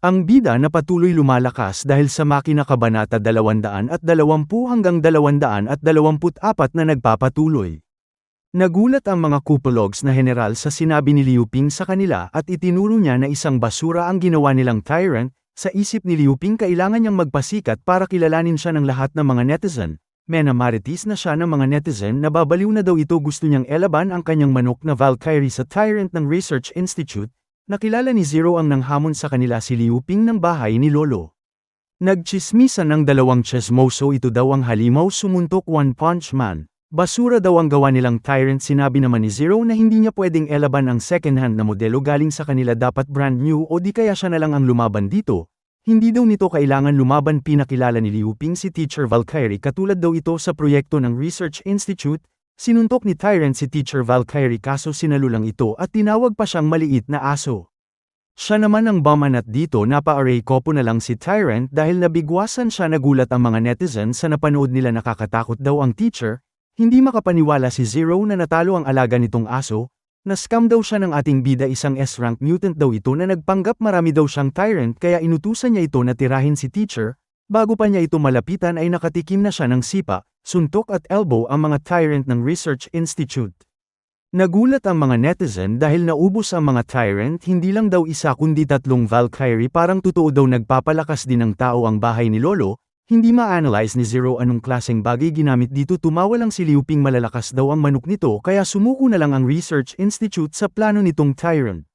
Ang bida na patuloy lumalakas dahil sa makina kabanata 220 hanggang 224 na nagpapatuloy. Nagulat ang mga Kupologs na general sa sinabi ni Liu Ping sa kanila at itinuro niya na isang basura ang ginawa nilang tyrant. Sa isip ni Liu Ping kailangan niyang magpasikat para kilalanin siya ng lahat ng mga netizen. Menamaritis na siya ng mga netizen na babaliw na daw ito, gusto niyang elaban ang kanyang manok na Valkyrie sa tyrant ng Research Institute. Nakilala ni Zero ang nanghamon sa kanila si Liu Ping ng bahay ni Lolo. Nagchismisan ng dalawang chismoso, ito daw ang halimaw sumuntok One Punch Man. Basura daw ang gawa nilang tyrant. Sinabi naman ni Zero na hindi niya pwedeng elaban ang second-hand na modelo galing sa kanila, dapat brand new o di kaya siya na lang ang lumaban dito. Hindi daw nito kailangan lumaban. Pinakilala ni Liu Ping si Teacher Valkyrie, katulad daw ito sa proyekto ng Research Institute. Sinuntok ni Tyrant si Teacher Valkyrie kaso sinalulang ito at tinawag pa siyang maliit na aso. Siya naman ang bamanat dito, napa-array kopo na lang si Tyrant dahil nabigwasan siya. Nagulat ang mga netizen sa napanood nila, nakakatakot daw ang teacher. Hindi makapaniwala si Zero na natalo ang alaga nitong aso. Na-scam daw siya ng ating bida, isang S-rank mutant daw ito na nagpanggap marami daw siyang tyrant, kaya inutusan niya ito na tirahin si teacher. Bago pa niya ito malapitan ay nakatikim na siya ng sipa, suntok at elbow ang mga tyrant ng Research Institute. Nagulat ang mga netizen dahil naubos ang mga tyrant, hindi lang daw isa kundi 3 Valkyrie. Parang totoo daw nagpapalakas din ng tao ang bahay ni Lolo. Hindi ma-analyze ni Zero anong klaseng bagay ginamit dito. Tumawa lang si Liu Ping, malalakas daw ang manok nito kaya sumuko na lang ang Research Institute sa plano nitong tyrant.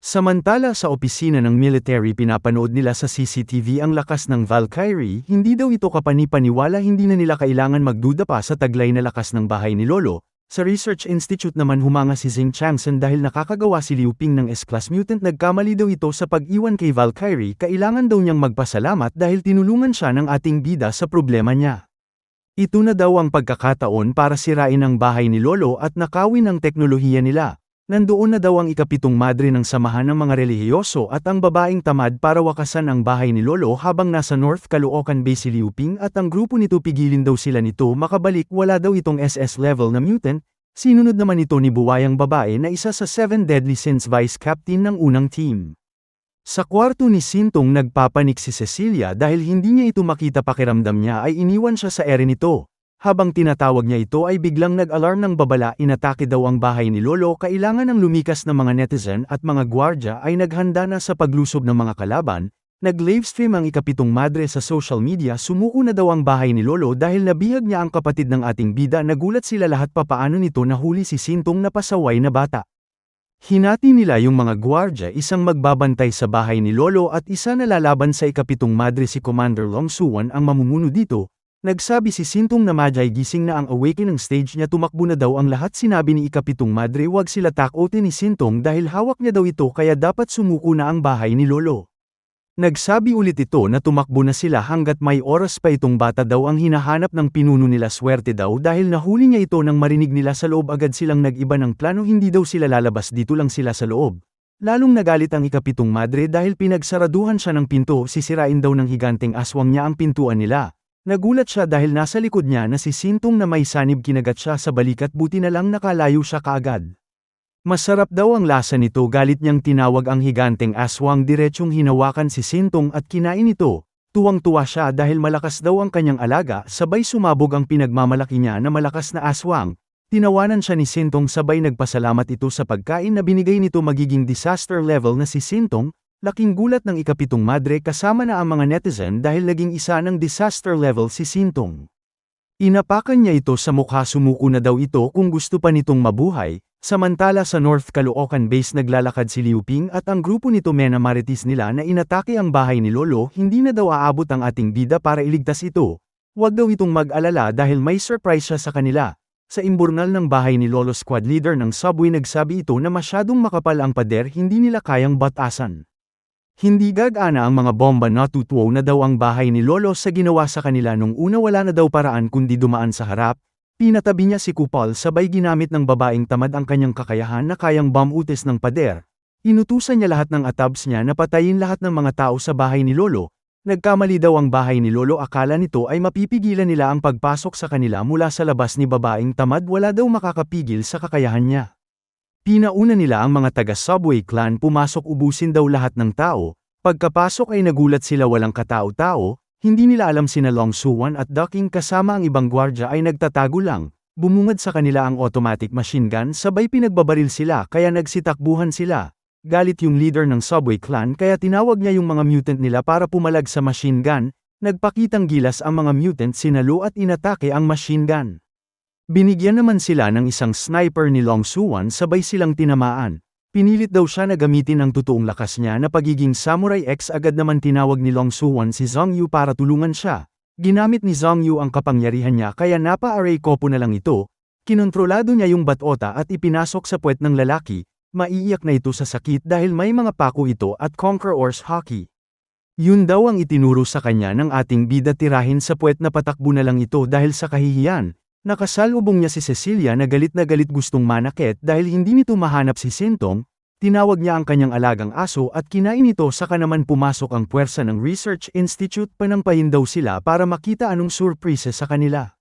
Samantala sa opisina ng military, pinapanood nila sa CCTV ang lakas ng Valkyrie. Hindi daw ito kapani-paniwala, hindi na nila kailangan magduda pa sa taglay na lakas ng bahay ni Lolo. Sa Research Institute naman humanga si Zing Changsen dahil nakakagawa si Liu Ping ng S-Class Mutant. Nagkamali daw ito sa pag-iwan kay Valkyrie, kailangan daw niyang magpasalamat dahil tinulungan siya ng ating bida sa problema niya. Ito na daw ang pagkakataon para sirain ang bahay ni Lolo at nakawin ang teknolohiya nila. Nandoon na daw ang ikapitong madre ng samahan ng mga relihiyoso at ang babaeng tamad para wakasan ang bahay ni Lolo. Habang nasa North Caloocan Bay si Liu Ping at ang grupo nito, pigilin daw sila nito makabalik. Wala daw itong SS level na mutant. Sinunod naman ito ni buwayang babae na isa sa 7 Deadly Sins vice captain ng unang team. Sa kwarto ni Sintong nagpapanik si Cecilia dahil hindi niya ito makita. Pakiramdam niya ay iniwan siya sa ere nito. Habang tinatawag niya ito ay biglang nag-alarm ng babala, inatake daw ang bahay ni Lolo. Kailangan ng lumikas ng mga netizen at mga gwardya ay naghanda na sa paglusob ng mga kalaban. Nag-livestream ang ikapitong madre sa social media. Sumuko na daw ang bahay ni Lolo dahil nabihag niya ang kapatid ng ating bida. Nagulat sila lahat, papaano nito nahuli si Sintong na pasaway na bata. Hinati nila yung mga gwardya, isang magbabantay sa bahay ni Lolo at isa na lalaban sa ikapitong madre. Si Commander Long Suwan ang mamumuno dito. Nagsabi si Sintong na Majay gising na ang awakening stage niya, tumakbo na daw ang lahat. Sinabi ni ikapitong madre wag sila takotin ni Sintong dahil hawak niya daw ito kaya dapat sumuko na ang bahay ni Lolo. Nagsabi ulit ito na tumakbo na sila hanggat may oras pa. Itong bata daw ang hinahanap ng pinuno nila, swerte daw dahil nahuli niya ito nang marinig nila sa loob. Agad silang nag-iba ng plano, hindi daw sila lalabas, dito lang sila sa loob. Lalong nagalit ang ikapitong madre dahil pinagsaraduhan siya ng pinto. Sisirain daw ng higanteng aswang niya ang pintuan nila. Nagulat siya dahil nasa likod niya na si Sintong na may sanib, kinagat siya sa balikat, buti na lang nakalayo siya kaagad. Masarap daw ang lasa nito, galit niyang tinawag ang higanteng aswang, diretsyong hinawakan si Sintong at kinain ito. Tuwang-tuwa siya dahil malakas daw ang kanyang alaga, sabay sumabog ang pinagmamalaki niya na malakas na aswang. Tinawanan siya ni Sintong, sabay nagpasalamat ito sa pagkain na binigay nito. Magiging disaster level na si Sintong. Laking gulat ng ikapitong madre kasama na ang mga netizen dahil naging isa ng disaster level si Sintong. Inapakan niya ito sa mukha, sumuko na daw ito kung gusto pa nitong mabuhay. Samantala sa North Caloocan Base naglalakad si Liu Ping at ang grupo nito. Menamaritis nila na inatake ang bahay ni Lolo. Hindi na daw aabot ang ating bida para iligtas ito. Huwag daw itong mag-alala dahil may surprise siya sa kanila. Sa imburnal ng bahay ni Lolo, squad leader ng subway nagsabi ito na masyadong makapal ang pader, hindi nila kayang batasan. Hindi gagana ang mga bomba, natutuwa na daw ang bahay ni Lolo sa ginawa sa kanila nung una. Wala na daw paraan kundi dumaan sa harap. Pinatabi niya si Kupal, sabay ginamit ng babaeng tamad ang kanyang kakayahan na kayang bamutis ng pader. Inutusan niya lahat ng atabs niya na patayin lahat ng mga tao sa bahay ni Lolo. Nagkamali daw ang bahay ni Lolo, akala nito ay mapipigilan nila ang pagpasok sa kanila mula sa labas ni babaeng tamad. Wala daw makakapigil sa kakayahan niya. Pinauna nila ang mga taga-subway clan pumasok, ubusin daw lahat ng tao. Pagkapasok ay nagulat sila walang katao-tao, hindi nila alam sina Long Suwan at Ducking kasama ang ibang gwardya ay nagtatago lang. Bumungad sa kanila ang automatic machine gun sabay pinagbabaril sila kaya nagsitakbuhan sila. Galit yung leader ng Subway Clan kaya tinawag niya yung mga mutant nila para pumalag sa machine gun, nagpakitang gilas ang mga mutant sinalo at inatake ang machine gun. Binigyan naman sila ng isang sniper ni Long Suwan sabay silang tinamaan. Pinilit daw siya na gamitin ang totoong lakas niya na pagiging Samurai X agad naman tinawag ni Long Suwan si Zhong Yu para tulungan siya. Ginamit ni Zhong Yu ang kapangyarihan niya kaya napa-array kopo na lang ito, kinontrolado niya yung batota at ipinasok sa puwet ng lalaki, maiiyak na ito sa sakit dahil may mga pako ito at Conquer Horse Hockey. Yun daw ang itinuro sa kanya ng ating bida tirahin sa puwet na patakbo na lang ito dahil sa kahihiyan. Nakasalubong niya si Cecilia na galit gustong manakit dahil hindi nito mahanap si Sintong, tinawag niya ang kanyang alagang aso at kinain ito saka naman pumasok ang puwersa ng Research Institute panampahin daw sila para makita anong surprise sa kanila.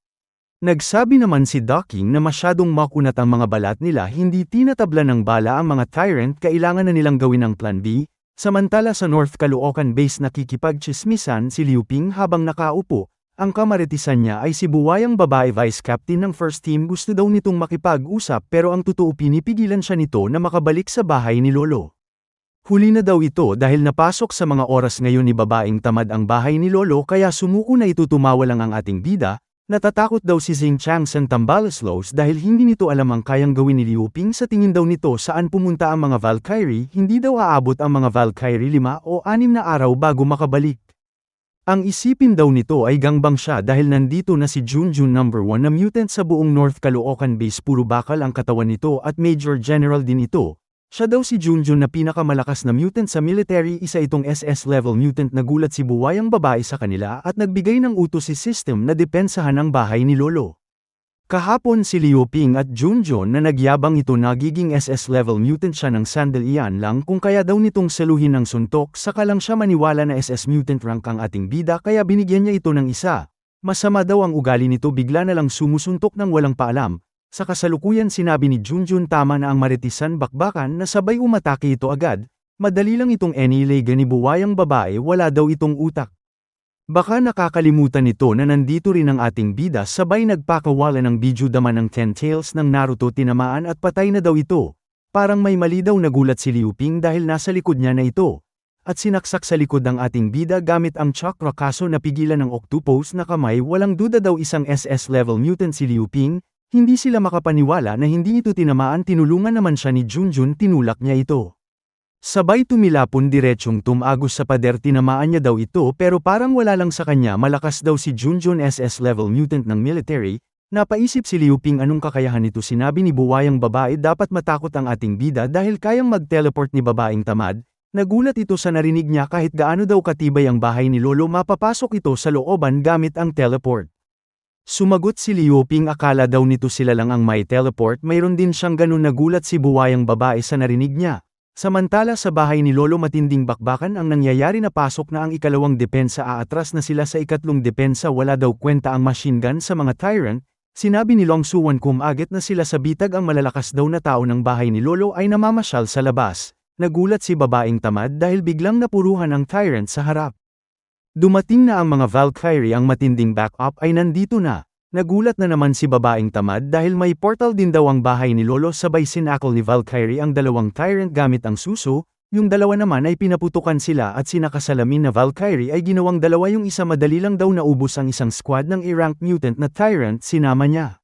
Nagsabi naman si Ducking na masyadong makunat ang mga balat nila hindi tinatabla ng bala ang mga tyrant kailangan na nilang gawin ang Plan B, samantala sa North Caloocan Base nakikipagtsismisan si Liu Ping habang nakaupo. Ang kamaritisan niya ay si buwayang babae vice captain ng first team gusto daw nitong makipag-usap pero ang totoo pinipigilan siya nito na makabalik sa bahay ni Lolo. Huli na daw ito dahil napasok sa mga oras ngayon ni babaeng tamad ang bahay ni Lolo kaya sumuko na ito tumawa lang ang ating bida, natatakot daw si Xing Changsan Tambaloslos dahil hindi nito alam ang kayang gawin ni Liu Ping sa tingin daw nito saan pumunta ang mga Valkyrie hindi daw aabot ang mga Valkyrie 5 o 6 na araw bago makabalik. Ang isipin daw nito ay gangbang siya dahil nandito na si Junjun No. 1 na mutant sa buong North Caloocan Base puro bakal ang katawan nito at Major General din ito. Siya daw si Junjun na pinakamalakas na mutant sa military isa itong SS level mutant nagulat si buwayang babae sa kanila at nagbigay ng utos si system na depensahan ang bahay ni Lolo. Kahapon si Liu Ping at Junjun na nagyabang ito nagiging SS level mutant siya ng sandalian lang kung kaya daw nitong saluhin ng suntok saka lang siya maniwala na SS mutant rank ang ating bida kaya binigyan niya ito ng isa. Masama daw ang ugali nito bigla na lang sumusuntok ng walang paalam. Sa kasalukuyan sinabi ni Junjun tama na ang maritisan bakbakan na sabay umatake ito agad. Madali lang itong enilega ni buwayang babae wala daw itong utak. Baka nakakalimutan nito na nandito rin ang ating bida sabay nagpakawala ng bidyo daman ng 10 tails ng Naruto tinamaan at patay na daw ito. Parang may mali daw nagulat si Liu Ping dahil nasa likod niya na ito. At sinaksak sa likod ng ating bida gamit ang chakra kaso napigilan ng octopus na kamay walang duda daw isang SS level mutant si Liu Ping, hindi sila makapaniwala na hindi ito tinamaan tinulungan naman siya ni Junjun tinulak niya ito. Sabay tumilapon diretsyong tumagos sa pader tinamaan niya daw ito pero parang wala lang sa kanya malakas daw si Junjun SS level mutant ng military, napaisip si Liu Ping anong kakayahan nito sinabi ni buwayang babae dapat matakot ang ating bida dahil kayang mag-teleport ni babaeng tamad, nagulat ito sa narinig niya kahit gaano daw katibay ang bahay ni Lolo mapapasok ito sa looban gamit ang teleport. Sumagot si Liu Ping akala daw nito sila lang ang may teleport mayroon din siyang ganun nagulat si buwayang babae sa narinig niya. Samantala sa bahay ni Lolo matinding bakbakan ang nangyayari na pasok na ang ikalawang depensa aatras na sila sa ikatlong depensa wala daw kwenta ang machine gun sa mga tyrant, sinabi ni Long Suwan kumagit na sila sa bitag ang malalakas daw na tao ng bahay ni Lolo ay namamasyal sa labas, nagulat si babaeng tamad dahil biglang napuruhan ang tyrant sa harap. Dumating na ang mga Valkyrie ang matinding backup ay nandito na. Nagulat na naman si babaeng tamad dahil may portal din daw ang bahay ni Lolo sabay sinakol ni Valkyrie ang dalawang tyrant gamit ang suso, yung dalawa naman ay pinaputukan sila at sinakasalamin na Valkyrie ay ginawang dalawa yung isa madali lang daw naubos ang isang squad ng A-rank mutant na tyrant sinama niya.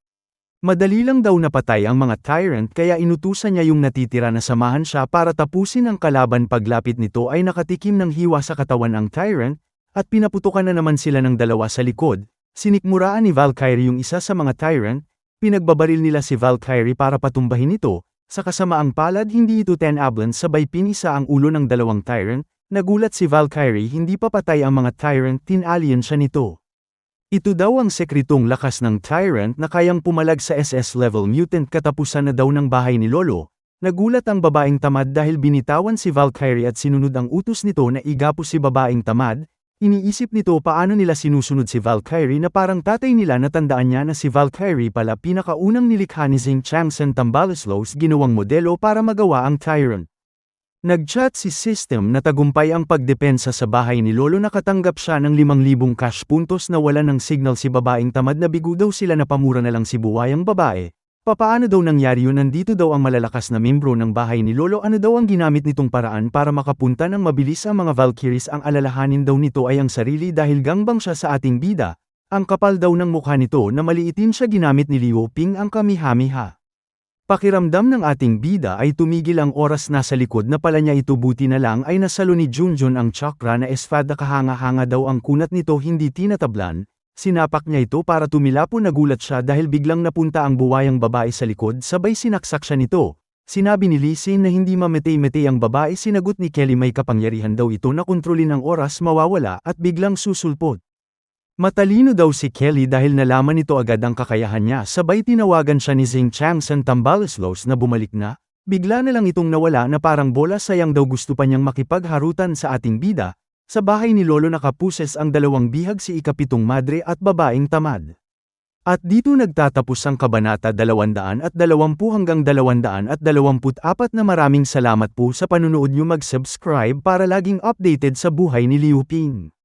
Madali lang daw napatay ang mga tyrant kaya inutusan niya yung natitira na samahan siya para tapusin ang kalaban paglapit nito ay nakatikim ng hiwa sa katawan ang tyrant, at pinaputukan na naman sila ng dalawa sa likod. Sinikmuraan ni Valkyrie yung isa sa mga tyrant, pinagbabaril nila si Valkyrie para patumbahin ito, sa kasamaang palad hindi ito 10 ablans sabay pinisa ang ulo ng dalawang tyrant, nagulat si Valkyrie hindi pa patay ang mga tyrant tin-alien siya nito. Ito daw ang sekretong lakas ng tyrant na kayang pumalag sa SS level mutant katapusan na daw ng bahay ni Lolo, nagulat ang babaeng tamad dahil binitawan si Valkyrie at sinunod ang utos nito na igapos si babaeng tamad. Iniisip nito paano nila sinusunod si Valkyrie na parang tatay nila natandaan niya na si Valkyrie pala pinakaunang nilikha ni Xing Changsan Tambaloslos ginawang modelo para magawa ang tyrant. Nag-chat si System na tagumpay ang pagdepensa sa bahay ni Lolo, nakatanggap siya ng 5,000 cash puntos na wala ng signal si babaeng tamad, na bigo daw sila na pamura na lang si buwayang babae. Papaano daw nangyari yun? Nandito daw ang malalakas na membro ng bahay ni Lolo. Ano daw ang ginamit nitong paraan para makapunta ng mabilis ang mga Valkyries? Ang alalahanin daw nito ay ang sarili dahil gangbang siya sa ating bida. Ang kapal daw ng mukha nito na maliitin siya. Ginamit ni Liu Ping ang Kamehameha. Pakiramdam ng ating bida ay tumigil ang oras, nasa likod na pala niya ito, buti na lang ay nasalo ni Junjun ang chakra na espada. Kahanga-hanga daw ang kunat nito, hindi tinatablan. Sinapak niya ito para tumilapo. Nagulat siya dahil biglang napunta ang buwayang babae sa likod, sabay sinaksak siya nito. Sinabi ni Lee Sin na hindi mametay-metay ang babae. Sinagot ni Kelly may kapangyarihan daw ito na kontrolin ang oras, mawawala at biglang susulpot. Matalino daw si Kelly dahil nalaman nito agad ang kakayahan niya, sabay tinawagan siya ni Zing Changsan Tambaleslos na bumalik na. Bigla na lang itong nawala na parang bola. Sayang daw, gusto pa niyang makipagharutan sa ating bida. Sa bahay ni Lolo nakapuses ang dalawang bihag, si ikapitong madre at babaeng tamad. At dito nagtatapos ang Kabanata 220 hanggang 224. Maraming salamat po sa panunood niyo. Mag-subscribe para laging updated sa buhay ni Liu Ping.